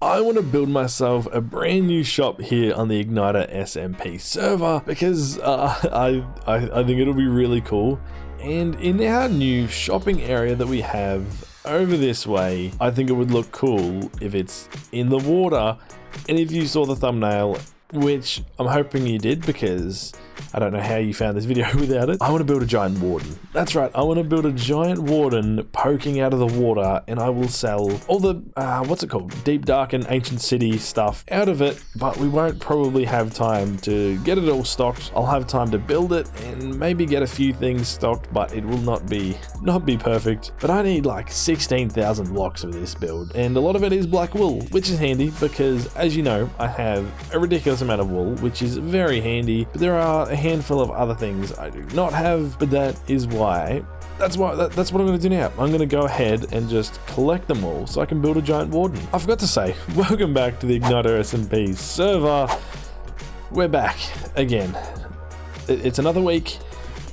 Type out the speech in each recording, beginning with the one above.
I want to build myself a brand new shop here on the IgnitorSMP server because I think it'll be really cool. And in our new shopping area that we have over this way, I think it would look cool if it's in the water. And if you saw the thumbnail, which I'm hoping you did because I don't know how you found this video without it, I want to build a giant warden. That's right, I want to build a giant warden poking out of the water, and I will sell all the, what's it called? Deep, dark, and ancient city stuff out of it, but we won't probably have time to get it all stocked. I'll have time to build it and maybe get a few things stocked, but it will not be perfect. But I need like 16,000 blocks of this build, and a lot of it is black wool, which is handy because, as you know, I have a ridiculous amount of wool, which is very handy, but there are a handful of other things I do not have, but that's what I'm going to do now. I'm going to go ahead and just collect them all so I can build a giant warden. I forgot to say, welcome back to the IgnitorSMP server. We're back again. It's another week.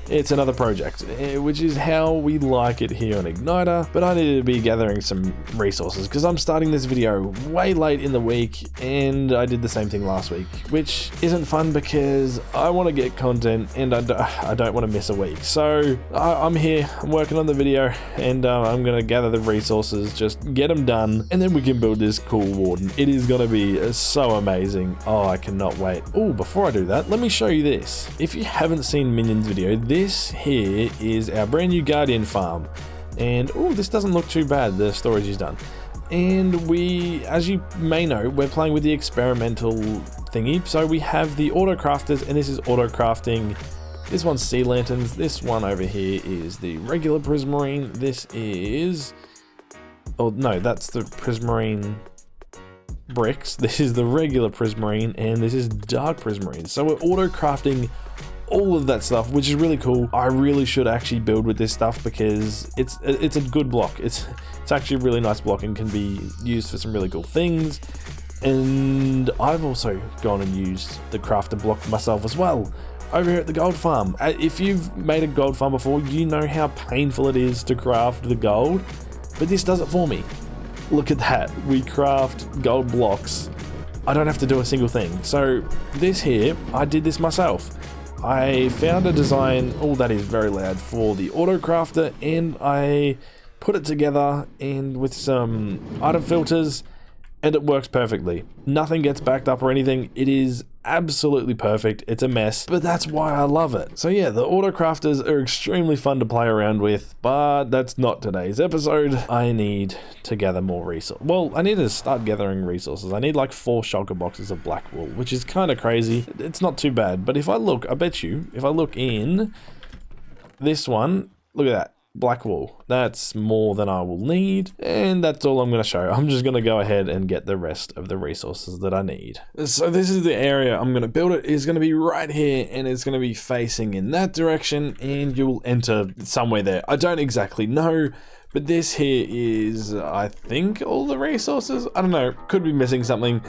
It's another project, which is how we like it here on Igniter, but I need to be gathering some resources because I'm starting this video way late in the week, and I did the same thing last week, which isn't fun because I want to get content and I don't want to miss a week. So I'm here, I'm working on the video, and I'm going to gather the resources, just get them done, and then we can build this cool warden. It is going to be so amazing. Oh, I cannot wait. Oh, before I do that, let me show you this. If you haven't seen Minions video, this here is our brand new Guardian farm, and oh, this doesn't look too bad, the storage is done. And we, as you may know, we're playing with the experimental thingy, so we have the auto crafters, and this is auto crafting. This one's sea lanterns, this one over here is the regular prismarine, this is, oh no, that's the prismarine bricks, this is the regular prismarine, and this is dark prismarine. So we're auto crafting all of that stuff, which is really cool. I really should actually build with this stuff because it's a good block. It's actually a really nice block and can be used for some really cool things. And I've also gone and used the crafter block myself as well over here at the gold farm. If you've made a gold farm before, you know how painful it is to craft the gold, but this does it for me. Look at that, we craft gold blocks. I don't have to do a single thing. So this here, I did this myself. I found a design, oh that is very loud, for the auto crafter, and I put it together and with some item filters, and it works perfectly. Nothing gets backed up or anything. It is absolutely perfect. It's a mess, but that's why I love it. So yeah, the auto crafters are extremely fun to play around with, but that's not today's episode. I need to gather more resources. Well, I need to start gathering resources. I need like 4 shulker boxes of black wool, which is kind of crazy. It's not too bad, but if I look, I bet you, if I look in this one, look at that. Black wool, that's more than I will need, and that's all I'm going to show. I'm just going to go ahead and get the rest of the resources that I need. So this is the area I'm going to build. It is going to be right here, and it's going to be facing in that direction, and you'll enter somewhere there. I don't exactly know, but this here is, I think, all the resources. I don't know, could be missing something.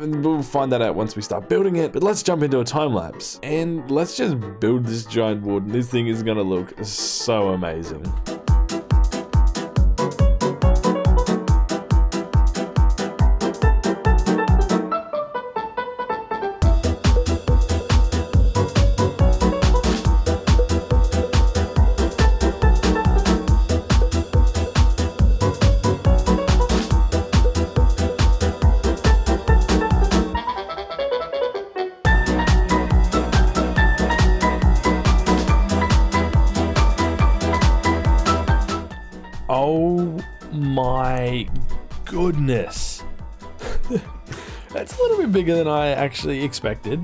We'll find that out once we start building it, but let's jump into a time lapse and let's just build this giant warden. This thing is gonna look so amazing. Oh my goodness. That's a little bit bigger than I actually expected,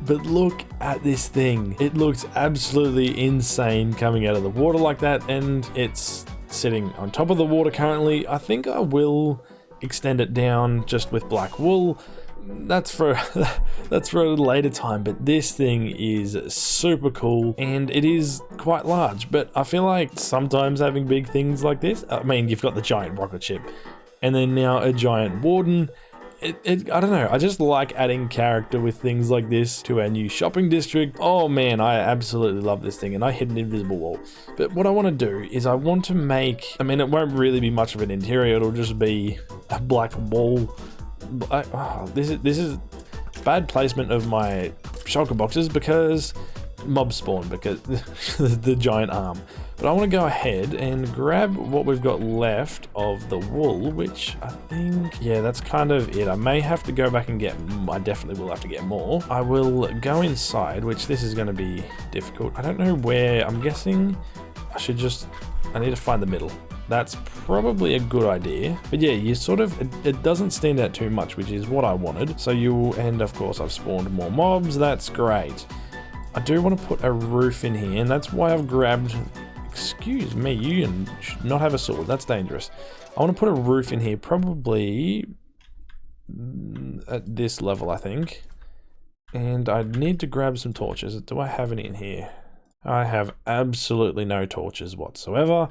but look at this thing. It looks absolutely insane coming out of the water like that, and it's sitting on top of the water currently. I think I will extend it down just with black wool. That's for a later time, but this thing is super cool and it is quite large. But I feel like sometimes having big things like this, I mean, you've got the giant rocket ship and then now a giant warden. I don't know, I just like adding character with things like this to our new shopping district. Oh man, I absolutely love this thing, and I hit an invisible wall. But what I want to do is I want to make, I mean, it won't really be much of an interior, it'll just be a black wall this is bad placement of my shulker boxes because mob spawn, because the giant arm. But I want to go ahead and grab what we've got left of the wool, which I think, yeah, that's kind of it. I may have to go back and get, I definitely will have to get more. I will go inside, which this is going to be difficult. I don't know where, I'm guessing I need to find the middle. That's probably a good idea. But yeah, you sort of, it doesn't stand out too much, which is what I wanted. So and of course I've spawned more mobs, that's great. I do want to put a roof in here, and that's why I've grabbed, excuse me, you should not have a sword, that's dangerous. I want to put a roof in here, probably at this level, I think. And I need to grab some torches. Do I have any in here? I have absolutely no torches whatsoever.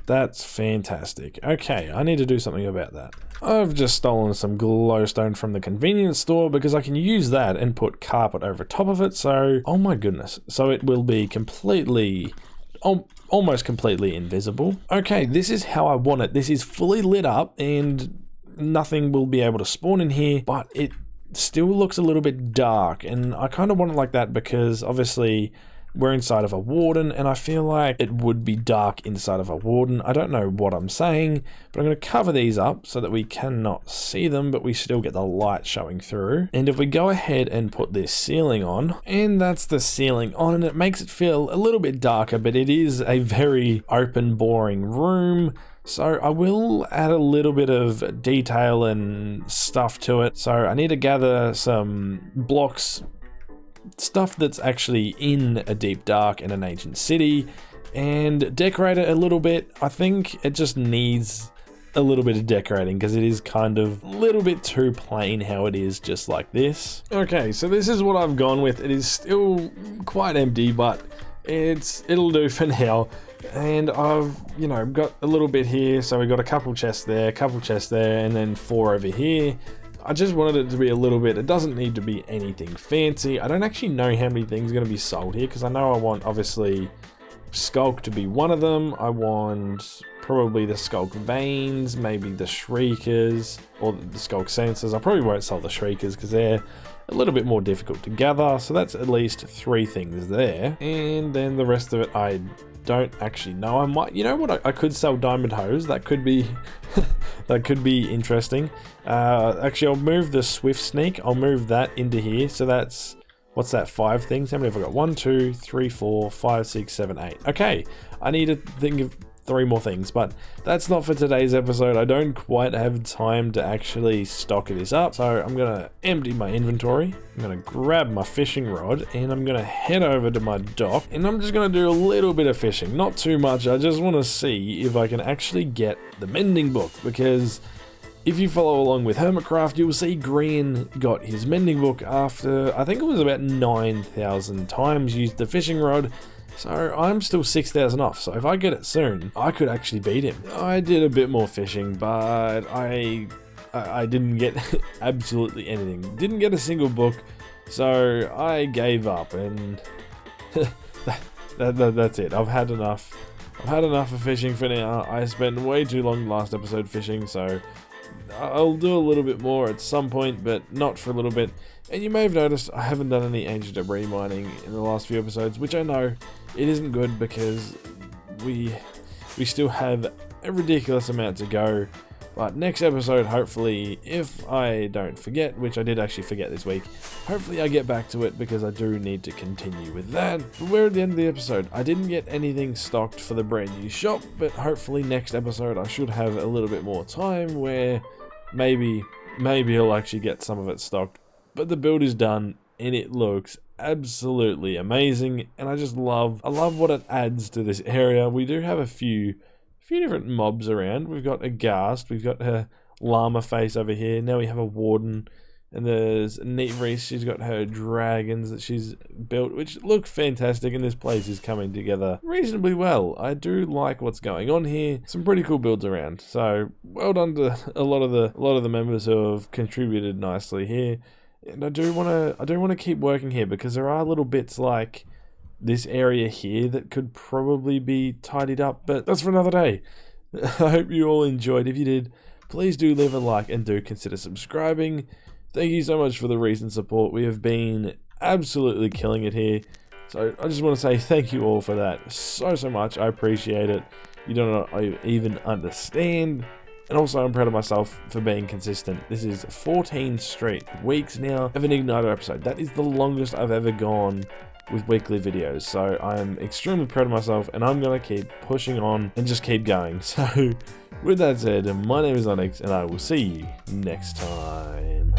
That's fantastic. Okay, I need to do something about that. I've just stolen some glowstone from the convenience store because I can use that and put carpet over top of it. So, oh my goodness. So it will be completely, almost completely invisible. Okay, this is how I want it. This is fully lit up and nothing will be able to spawn in here, but it still looks a little bit dark. And I kind of want it like that because obviously we're inside of a Warden, and I feel like it would be dark inside of a Warden. I don't know what I'm saying, but I'm going to cover these up so that we cannot see them, but we still get the light showing through. And if we go ahead and put this ceiling on, and that's the ceiling on, and it makes it feel a little bit darker, but it is a very open, boring room. So I will add a little bit of detail and stuff to it. So I need to gather some blocks, stuff that's actually in a deep dark in an ancient city, and decorate it a little bit. I think it just needs a little bit of decorating because it is kind of a little bit too plain how it is, just like this. Okay, so this is what I've gone with. It is still quite empty, but it'll do for now. And I've, got a little bit here. So we got a couple chests there, and then 4 over here. I just wanted it to be a little bit, it doesn't need to be anything fancy. I don't actually know how many things are going to be sold here because I know I want, obviously, Skulk to be one of them. I want probably the Skulk Veins, maybe the Shriekers, or the Skulk Sensors. I probably won't sell the Shriekers because they're a little bit more difficult to gather. So that's at least 3 things there. And then the rest of it, I don't actually know. I might, you know what, I could sell Diamond Hose. That could be that could be interesting. Actually, I'll move the Swift Sneak. I'll move that into here. So that's, what's that, 5 things? How many have I got? 1, 2, 3, 4, 5, 6, 7, 8. Okay, I need to think of 3 more things, but that's not for today's episode. I don't quite have time to actually stock this up, so I'm gonna empty my inventory. I'm gonna grab my fishing rod and I'm gonna head over to my dock, and I'm just gonna do a little bit of fishing, not too much. I just want to see if I can actually get the mending book, because if you follow along with Hermitcraft, you'll see Green got his mending book after, I think it was about 9,000 times used the fishing rod. So I'm still 6,000 off, so if I get it soon, I could actually beat him. I did a bit more fishing, but I didn't get absolutely anything. Didn't get a single book, so I gave up, and that's it. I've had enough. I've had enough of fishing for now. I spent way too long last episode fishing, so I'll do a little bit more at some point, but not for a little bit. And you may have noticed I haven't done any ancient debris mining in the last few episodes, which I know it isn't good because we still have a ridiculous amount to go. But next episode, hopefully, if I don't forget, which I did actually forget this week, hopefully I get back to it because I do need to continue with that. But we're at the end of the episode. I didn't get anything stocked for the brand new shop, but hopefully next episode I should have a little bit more time where maybe I'll actually get some of it stocked. But the build is done and it looks absolutely amazing, and I love what it adds to this area. We do have a few different mobs around. We've got a Ghast, we've got her llama face over here. Now we have a Warden, and there's Neat Reese. She's got her dragons that she's built, which look fantastic, and this place is coming together reasonably well. I do like what's going on here. Some pretty cool builds around. So well done to a lot of the members who have contributed nicely here. And I do want to keep working here because there are little bits like this area here that could probably be tidied up, but that's for another day. I hope you all enjoyed. If you did, please do leave a like and do consider subscribing. Thank you so much for the recent support. We have been absolutely killing it here. So I just want to say thank you all for that so much. I appreciate it. You don't even understand. And also I'm proud of myself for being consistent. This is 14 straight weeks now of an Igniter episode. That is the longest I've ever gone with weekly videos. So I'm extremely proud of myself, and I'm going to keep pushing on and just keep going. So with that said, my name is Onyx, and I will see you next time.